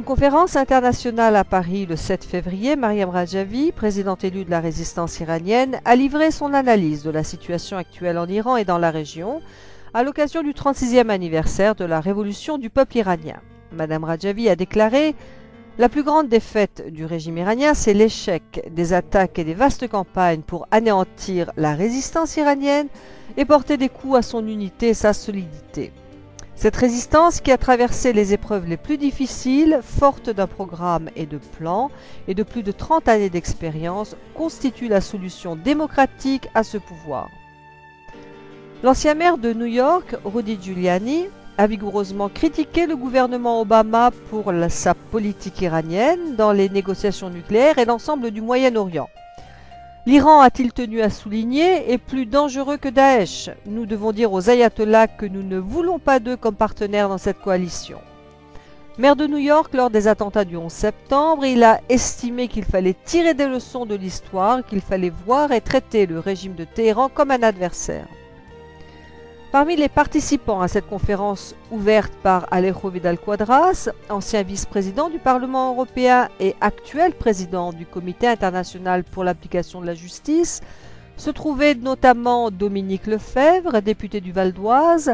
une conférence internationale à Paris le 7 février, Maryam Rajavi, présidente élue de la résistance iranienne, a livré son analyse de la situation actuelle en Iran et dans la région à l'occasion du 36e anniversaire de la révolution du peuple iranien. Madame Rajavi a déclaré « La plus grande défaite du régime iranien, c'est l'échec des attaques et des vastes campagnes pour anéantir la résistance iranienne et porter des coups à son unité et sa solidité. » Cette résistance qui a traversé les épreuves les plus difficiles, forte d'un programme et de plans et de plus de 30 années d'expérience, constitue la solution démocratique à ce pouvoir. L'ancien maire de New York, Rudy Giuliani, a vigoureusement critiqué le gouvernement Obama pour sa politique iranienne dans les négociations nucléaires et l'ensemble du Moyen-Orient. L'Iran, a-t-il tenu à souligner, est plus dangereux que Daesh. Nous devons dire aux ayatollahs que nous ne voulons pas d'eux comme partenaires dans cette coalition. Maire de New York, lors des attentats du 11 septembre, il a estimé qu'il fallait tirer des leçons de l'histoire, qu'il fallait voir et traiter le régime de Téhéran comme un adversaire. Parmi les participants à cette conférence ouverte par Alejo Vidal-Quadras, ancien vice-président du Parlement européen et actuel président du Comité international pour l'application de la justice, se trouvaient notamment Dominique Lefebvre, député du Val d'Oise,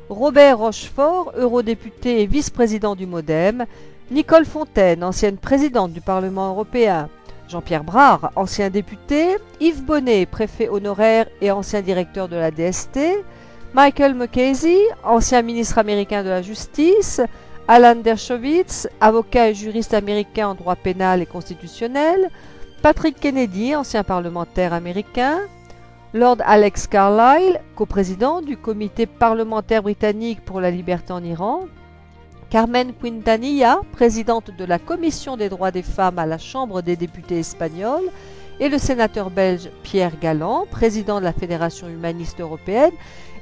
Robert Rochefort, eurodéputé et vice-président du MoDem, Nicole Fontaine, ancienne présidente du Parlement européen, Jean-Pierre Brard, ancien député, Yves Bonnet, préfet honoraire et ancien directeur de la DST, Michael McKenzie, ancien ministre américain de la Justice, Alan Dershowitz, avocat et juriste américain en droit pénal et constitutionnel, Patrick Kennedy, ancien parlementaire américain, Lord Alex Carlile, coprésident du comité parlementaire britannique pour la liberté en Iran, Carmen Quintanilla, présidente de la Commission des droits des femmes à la Chambre des députés espagnols, et le sénateur belge Pierre Galland, président de la Fédération humaniste européenne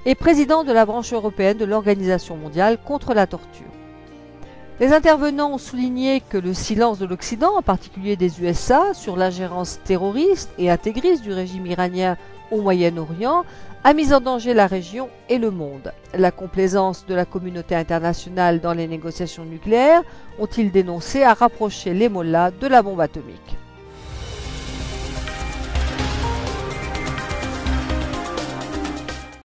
et président de la branche européenne de l'Organisation mondiale contre la torture. Les intervenants ont souligné que le silence de l'Occident, en particulier des USA, sur l'ingérence terroriste et intégriste du régime iranien au Moyen-Orient, a mis en danger la région et le monde. La complaisance de la communauté internationale dans les négociations nucléaires, ont-ils dénoncé, a rapproché les mollahs de la bombe atomique.